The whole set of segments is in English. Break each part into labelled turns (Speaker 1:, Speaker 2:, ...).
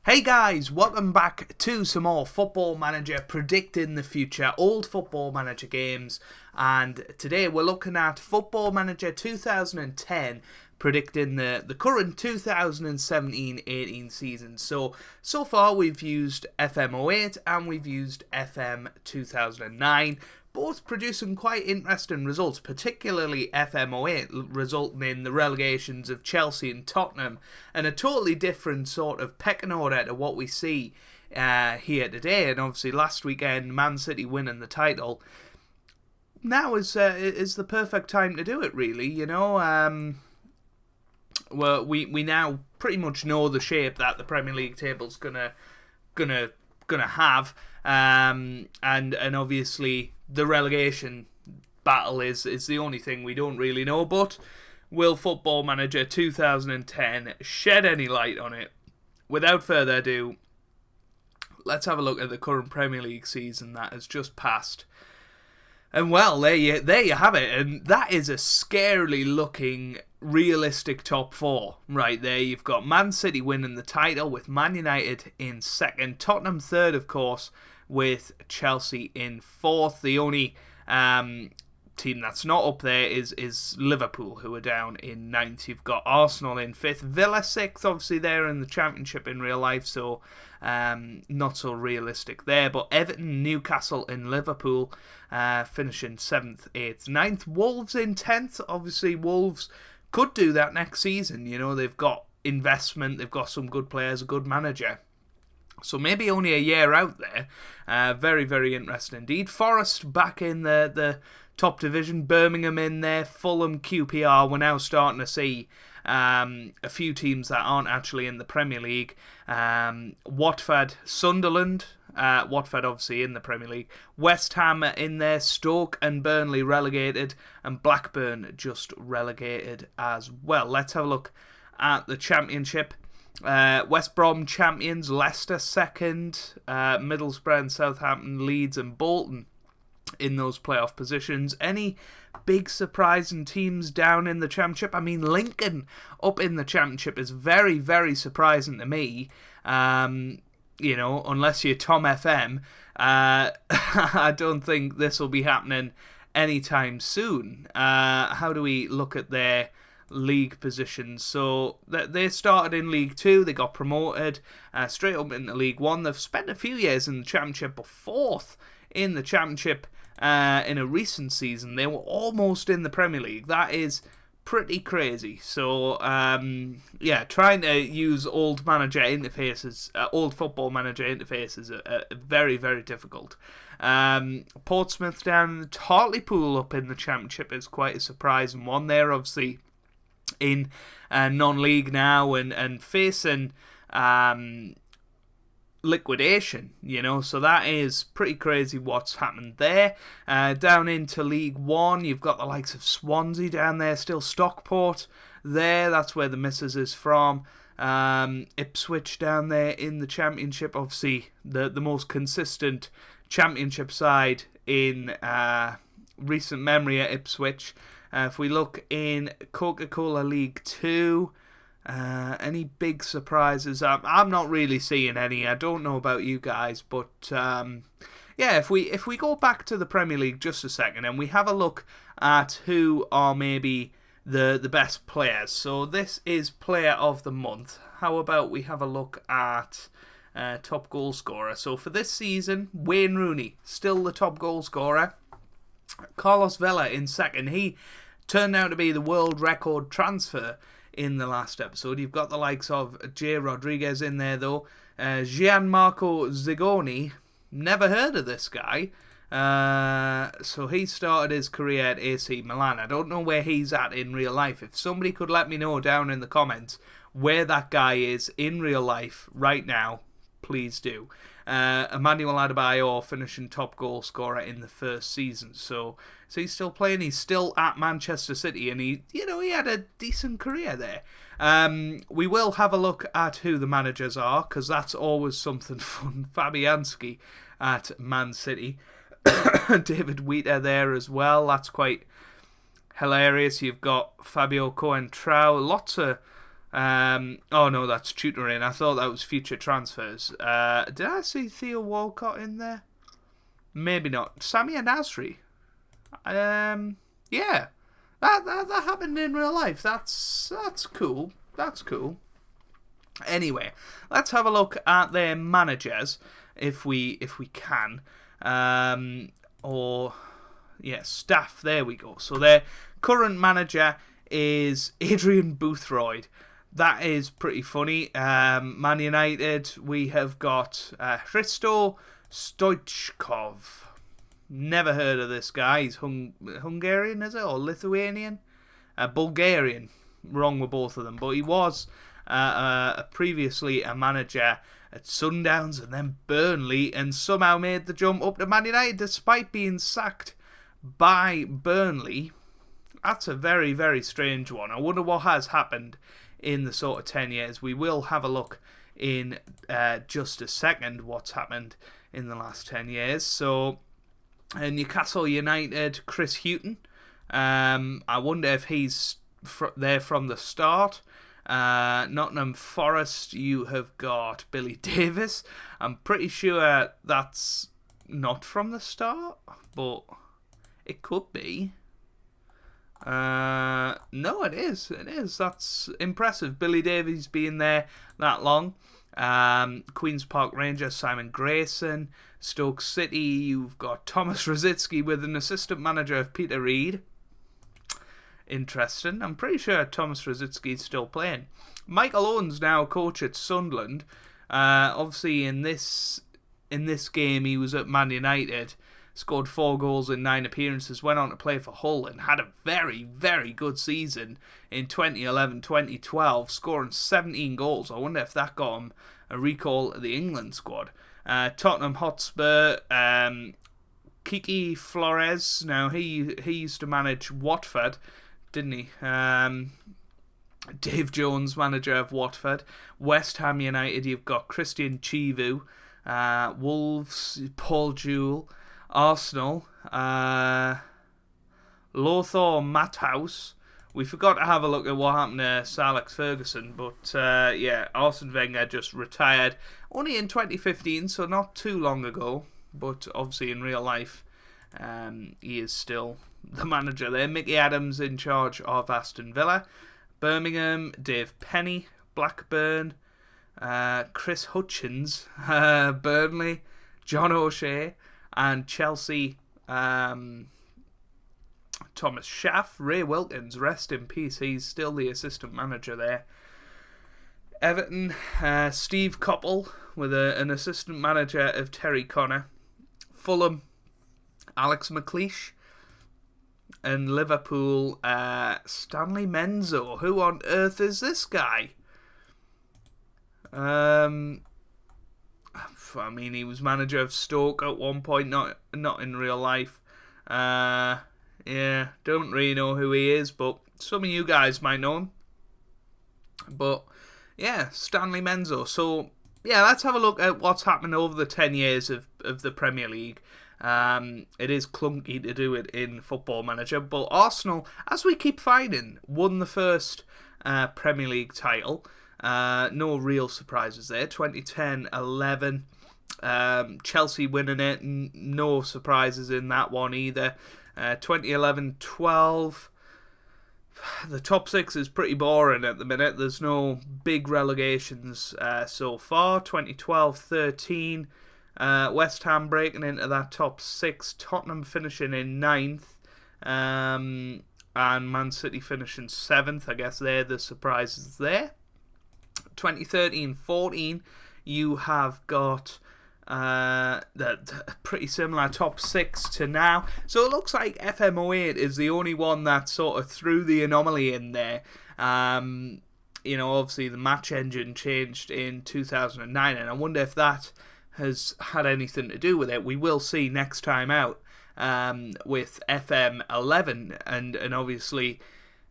Speaker 1: Hey guys, welcome back to some more Football Manager predicting the future, old Football Manager games, and today we're looking at Football Manager 2010 predicting the current 2017-18 season. So far we've used FM08 and we've used FM 2009, both producing quite interesting results, particularly FM08 resulting in the relegations of Chelsea and Tottenham, and a totally different sort of pecking order to what we see here today. And obviously last weekend, Man City winning the title. Now is the perfect time to do it, really. You know, well, we now pretty much know the shape that the Premier League table's gonna have, and obviously the relegation battle is the only thing we don't really know. But will Football Manager 2010 shed any light on it? Without further ado, let's have a look at the current Premier League season that has just passed. And well, there you have it, and that is a scarily looking realistic top four right there. You've got Man City winning the title with Man United in second, Tottenham third, of course, with Chelsea in fourth. The only team that's not up there is Liverpool, who are down in ninth. You've got Arsenal in fifth, Villa sixth. Obviously they're in the Championship in real life, so not so realistic there. But Everton, Newcastle and Liverpool finishing seventh, eighth, ninth. Wolves in 10th. Obviously Wolves could do that next season. You know, they've got investment, they've got some good players, a good manager. So maybe only a year out there. Very, very interesting indeed. Forest back in the top division. Birmingham in there. Fulham, QPR. We're now starting to see a few teams that aren't actually in the Premier League. Watford, Sunderland. Watford obviously in the Premier League. West Ham in there. Stoke and Burnley relegated. And Blackburn just relegated as well. Let's have a look at the Championship. West Brom champions, Leicester second, Middlesbrough and Southampton, Leeds and Bolton in those playoff positions. Any big surprising teams down in the Championship? I mean, Lincoln up in the Championship is very, very surprising to me. You know, unless you're Tom FM, I don't think this will be happening anytime soon. How do we look at their league positions? So they started in League 2, they got promoted straight up into League 1. They've spent a few years in the Championship, but fourth in the Championship in a recent season. They were almost in the Premier League. That is pretty crazy. So yeah, trying to use old manager interfaces, old Football Manager interfaces are very, very difficult. Portsmouth down, Hartlepool up in the Championship is quite a surprising one. They're obviously in non-league now and facing liquidation, you know, so that is pretty crazy what's happened there. Down into League 1, you've got the likes of Swansea down there, still Stockport there, that's where the missus is from. Ipswich down there in the Championship, obviously the most consistent Championship side in recent memory at Ipswich. If we look in Coca-Cola League 2, any big surprises? I'm not really seeing any. I don't know about you guys, but yeah, if we go back to the Premier League just a second and we have a look at who are maybe the best players. So this is Player of the Month. How about we have a look at top goal scorer? So for this season, Wayne Rooney, still the top goal scorer. Carlos Vela in second. He turned out to be the world record transfer in the last episode. You've got the likes of J. Rodriguez in there though. Gianmarco Zigoni, never heard of this guy. So he started his career at AC Milan. I don't know where he's at in real life. If somebody could let me know down in the comments where that guy is in real life right now, please do. Emmanuel Adebayor finishing top goal scorer in the first season. So he's still playing. He's still at Manchester City, and he had a decent career there. We will have a look at who the managers are, because that's always something fun. Fabianski at Man City. David Wheater there as well. That's quite hilarious. You've got Fabio Coentrao. Lots of Oh no, that's tutoring. I thought that was future transfers. Did I see Theo Walcott in there? Maybe not. Samir Nasri. Yeah, that happened in real life. That's cool. That's cool. Anyway, let's have a look at their managers, if we can, staff. There we go. So their current manager is Adrian Boothroyd. That is pretty funny. Man United, we have got Hristo Stoichkov. Never heard of this guy. He's Hungarian, is it? Or Lithuanian? Bulgarian. Wrong with both of them. But he was previously a manager at Sundowns and then Burnley, and somehow made the jump up to Man United despite being sacked by Burnley. That's a very, very strange one. I wonder what has happened in the sort of 10 years. We will have a look in just a second what's happened in the last 10 years. So, Newcastle United, Chris Hughton. I wonder if he's there from the start. Nottingham Forest, you have got Billy Davis. I'm pretty sure that's not from the start, but it could be. No, it is. It is. That's impressive. Billy Davies being there that long. Queen's Park Rangers, Simon Grayson. Stoke City, you've got Thomas Rositzky with an assistant manager of Peter Reid. Interesting. I'm pretty sure Thomas Rositzky's still playing. Michael Owen's now coach at Sunderland. Obviously, in this game, he was at Man United. Scored 4 goals in 9 appearances, went on to play for Hull and had a very, very good season in 2011-2012, scoring 17 goals. I wonder if that got him a recall of the England squad. Tottenham Hotspur, Kiki Flores, now he used to manage Watford, didn't he? Dave Jones, manager of Watford. West Ham United, you've got Christian Chivu. Wolves, Paul Jewell. Arsenal, Lothar Matthaus. We forgot to have a look at what happened to Sir Alex Ferguson, but Arsene Wenger just retired only in 2015, so not too long ago, but obviously in real life he is still the manager there. Mickey Adams in charge of Aston Villa. Birmingham, Dave Penny. Blackburn, Chris Hutchins. Burnley, John O'Shea. And Chelsea, Thomas Schaff. Ray Wilkins, rest in peace. He's still the assistant manager there. Everton, Steve Coppell with an assistant manager of Terry Connor. Fulham, Alex McLeish. And Liverpool, Stanley Menzo. Who on earth is this guy? I mean, he was manager of Stoke at one point, not in real life. Don't really know who he is, but some of you guys might know him. But, yeah, Stanley Menzo. So, yeah, let's have a look at what's happened over the 10 years of the Premier League. It is clunky to do it in Football Manager, but Arsenal, as we keep finding, won the first Premier League title. No real surprises there. 2010-11, Chelsea winning it. No surprises in that one either. 2011-12, the top 6 is pretty boring at the minute. There's no big relegations so far. 2012-13, West Ham breaking into that top 6. Tottenham finishing in 9th. And Man City finishing 7th. I guess they're the surprises there. 2013-14, you have got the pretty similar top 6 to now. So it looks like FM08 is the only one that sort of threw the anomaly in there. Obviously the match engine changed in 2009, and I wonder if that has had anything to do with it. We will see next time out with FM11, and obviously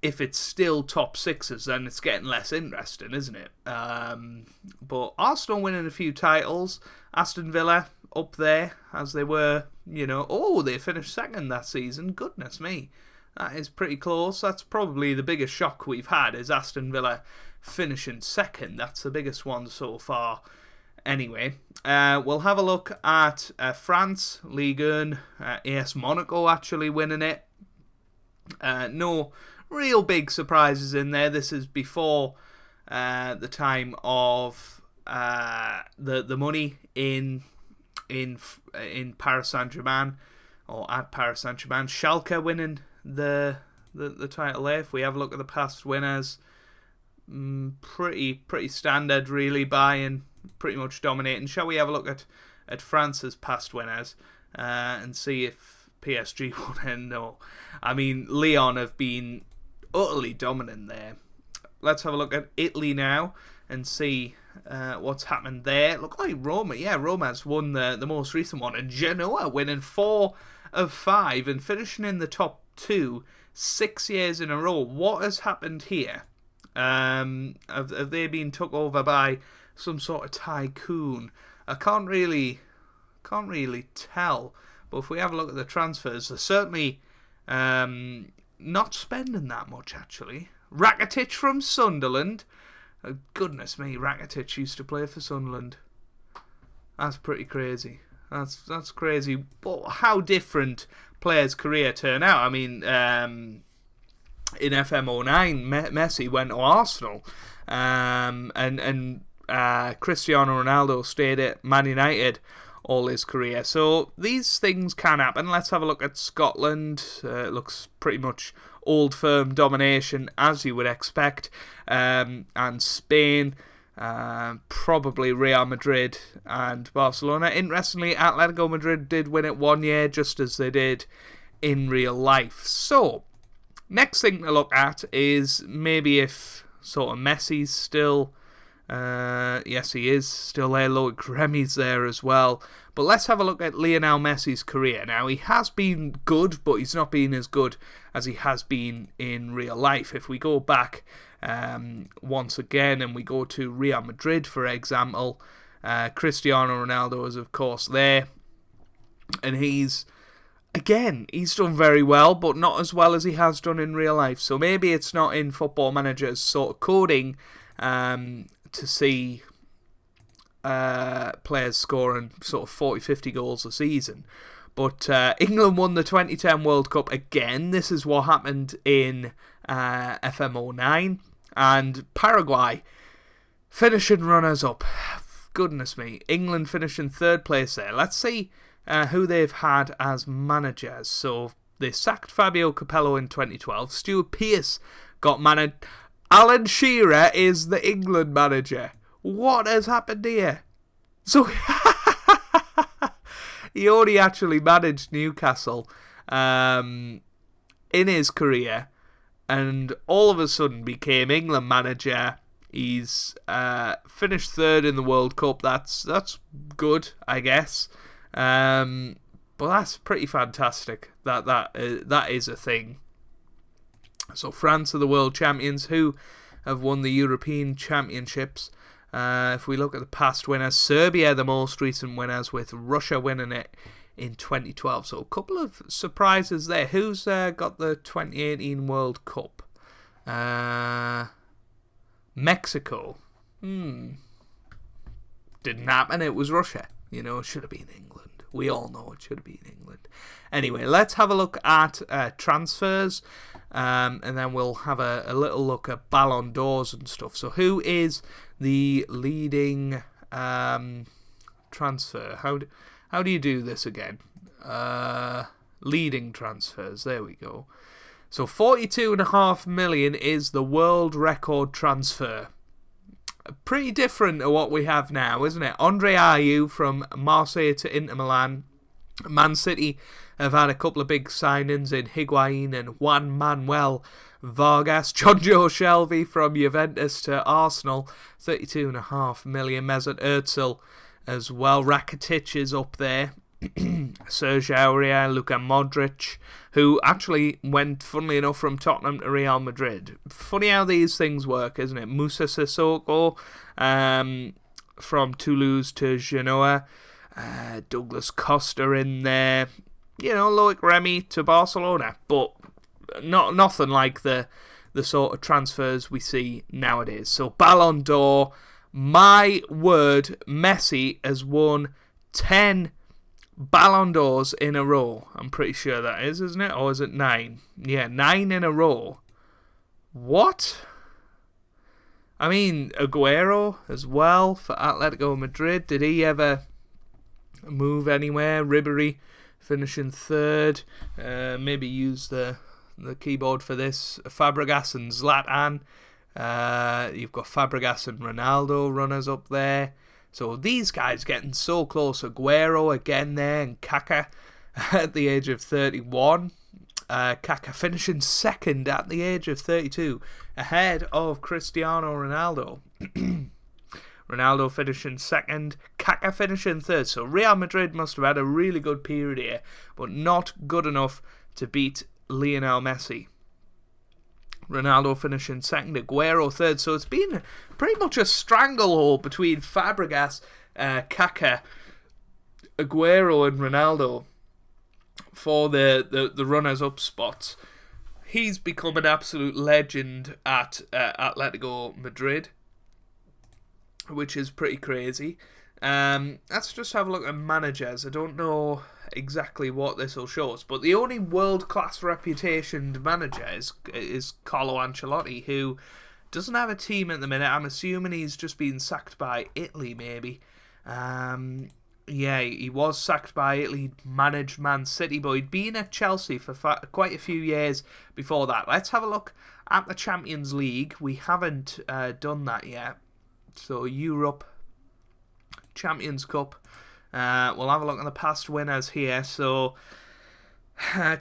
Speaker 1: if it's still top 6s, then it's getting less interesting, isn't it? But Arsenal winning a few titles. Aston Villa up there, as they were, they finished 2nd that season. Goodness me. That is pretty close. That's probably the biggest shock we've had, is Aston Villa finishing second. That's the biggest one so far. Anyway, we'll have a look at France, Ligue 1, AS Monaco actually winning it. No real big surprises in there. This is before the time of the money in Paris Saint-Germain, or at Paris Saint-Germain. Schalke winning the title there. If we have a look at the past winners, pretty standard really. Bayern pretty much dominating. Shall we have a look at France's past winners and see if PSG won it? No. I mean, Lyon have been utterly dominant there. Let's have a look at Italy now and see what's happened there. Look like Roma. Yeah, Roma's won the most recent one. And Genoa winning 4 of 5 and finishing in the top 2 6 years in a row. What has happened here? Have they been took over by some sort of tycoon? I can't really tell. But if we have a look at the transfers, they're certainly not spending that much, actually. Rakitic from Sunderland. Oh, goodness me, Rakitic used to play for Sunderland. That's pretty crazy. That's crazy. But how different players' career turn out. I mean, in FM09, Messi went to Arsenal, and Cristiano Ronaldo stayed at Man United all his career. So these things can happen. Let's have a look at Scotland. It looks pretty much old firm domination, as you would expect. And Spain, probably Real Madrid and Barcelona. Interestingly, Atletico Madrid did win it 1 year, just as they did in real life. So, next thing to look at is maybe if sort of Messi's still... yes, he is still there. Loic Remy's there as well. But let's have a look at Lionel Messi's career. Now, he has been good, but he's not been as good as he has been in real life. If we go back once again and we go to Real Madrid, for example, Cristiano Ronaldo is, of course, there. And he's done very well, but not as well as he has done in real life. So maybe it's not in Football Manager's sort of coding to see players scoring sort of 40, 50 goals a season. But England won the 2010 World Cup again. This is what happened in FM09. And Paraguay finishing runners-up. Goodness me. England finishing third place there. Let's see who they've had as managers. So they sacked Fabio Capello in 2012. Stuart Pearce got managed. Alan Shearer is the England manager. What has happened here? So he only actually managed Newcastle in his career, and all of a sudden became England manager. He's finished third in the World Cup. That's good, I guess. But that's pretty fantastic. That is a thing. So France are the world champions, who have won the European Championships. If we look at the past winners, Serbia the most recent winners, with Russia winning it in 2012. So a couple of surprises there. Who's got the 2018 World Cup? Mexico. Didn't happen. It was Russia. You know, it should have been England. We all know it should have been England. Anyway, let's have a look at transfers. And then we'll have a little look at Ballon d'Ors and stuff. So who is the leading transfer? How do you do this again? Leading transfers. There we go. So 42.5 million is the world record transfer. Pretty different to what we have now, isn't it? Andre Ayew from Marseille to Inter Milan. Man City have had a couple of big signings in Higuain and Juan Manuel Vargas. Jonjo Shelvey from Juventus to Arsenal, 32.5 million. Mesut Ozil as well. Rakitic is up there. Serge Aurier, Luka Modric, who actually went, funnily enough, from Tottenham to Real Madrid. Funny how these things work, isn't it? Moussa Sissoko from Toulouse to Genoa. Douglas Costa in there. You know, Loic Remy to Barcelona. But nothing like the the sort of transfers we see nowadays. So Ballon d'Or, my word, Messi has won 10 Ballon d'Ors in a row. I'm pretty sure that is, isn't it? Or is it 9? Yeah, 9 in a row. What? I mean, Aguero as well for Atletico Madrid. Did he ever move anywhere? Ribery finishing third. Maybe use the keyboard for this. Fabregas and Zlatan. You've got Fabregas and Ronaldo runners up there. So these guys getting so close. Aguero again there, and Kaka at the age of 31. Kaka finishing second at the age of 32, ahead of Cristiano Ronaldo. Ronaldo finishing second, Kaka finishing third. So Real Madrid must have had a really good period here, but not good enough to beat Lionel Messi. Ronaldo finishing second, Aguero third. So it's been pretty much a stranglehold between Fabregas, Kaka, Aguero and Ronaldo for the runners-up spots. He's become an absolute legend at Atletico Madrid, which is pretty crazy. Let's just have a look at managers. I don't know exactly what this will show us, but the only world-class reputationed manager is Carlo Ancelotti, who doesn't have a team at the minute. I'm assuming he's just been sacked by Italy, maybe. Yeah, he was sacked by Italy, managed Man City, but he'd been at Chelsea for quite a few years before that. Let's have a look at the Champions League. We haven't done that yet. So Europe, Champions Cup. We'll have a look at the past winners here. So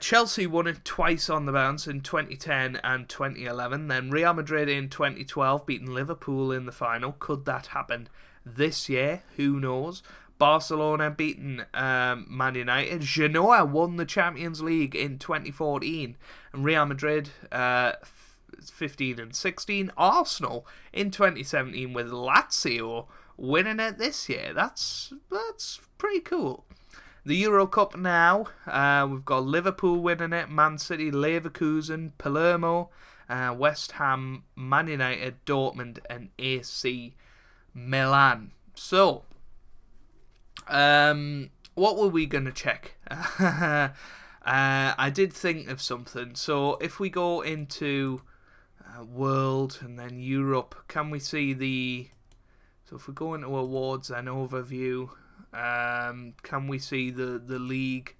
Speaker 1: Chelsea won it twice on the bounce in 2010 and 2011. Then Real Madrid in 2012 beating Liverpool in the final. Could that happen this year? Who knows? Barcelona beating Man United. Genoa won the Champions League in 2014. And Real Madrid 15 and 16. Arsenal in 2017 with Lazio winning it this year. That's pretty cool. The Euro Cup now. We've got Liverpool winning it. Man City, Leverkusen, Palermo, West Ham, Man United, Dortmund and AC Milan. So what were we going to check? I did think of something. So if we go into World and then Europe, can we see the... So if we go into awards and overview, can we see the league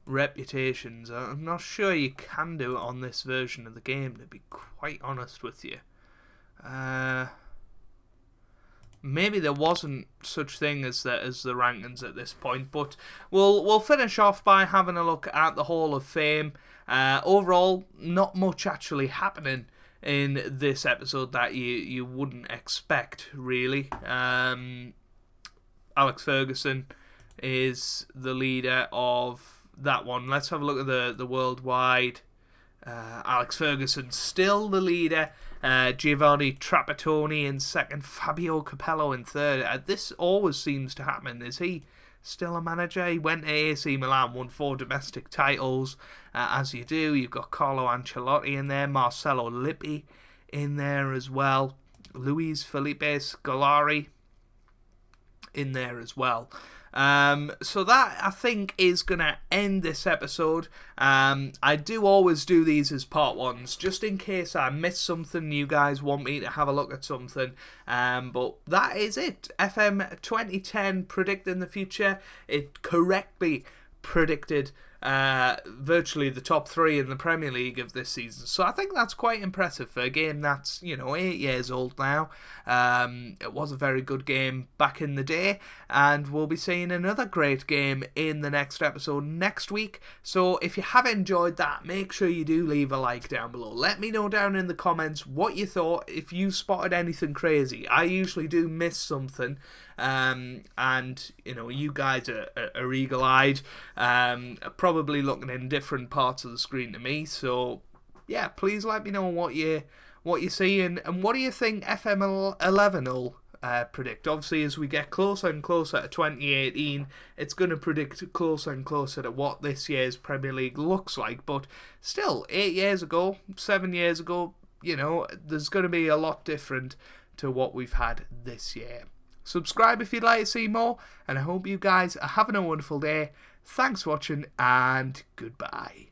Speaker 1: reputations? I'm not sure you can do it on this version of the game, to be quite honest with you. Maybe there wasn't such thing as the rankings at this point, but we'll finish off by having a look at the Hall of Fame. Overall, not much actually happening in this episode that you wouldn't expect, really. Alex Ferguson is the leader of that one. Let's have a look at the worldwide. Alex Ferguson still the leader. Giovanni Trapattoni in second. Fabio Capello in third. This always seems to happen. Is he still a manager? He went to AC Milan, won 4 domestic titles. As you do, you've got Carlo Ancelotti in there. Marcelo Lippi in there as well. Luis Felipe Scolari in there as well. So that, I think, is going to end this episode. I do always do these as part ones, just in case I miss something, you guys want me to have a look at something. But that is it. FM 2010 predicting the future. It correctly predicted virtually the top 3 in the Premier League of this season. So I think that's quite impressive for a game that's, 8 years old now. It was a very good game back in the day, and we'll be seeing another great game in the next episode next week. So if you have enjoyed that, make sure you do leave a like down below. Let me know down in the comments what you thought, if you spotted anything crazy. I usually do miss something. And you guys are eagle-eyed, probably looking in different parts of the screen to me. So yeah, please let me know what you see, and what do you think FM 11 will predict. Obviously, as we get closer and closer to 2018, it's going to predict closer and closer to what this year's Premier League looks like. But still, 8 years ago, 7 years ago, you know, there's going to be a lot different to what we've had this year. Subscribe if you'd like to see more, and I hope you guys are having a wonderful day. Thanks for watching, and goodbye.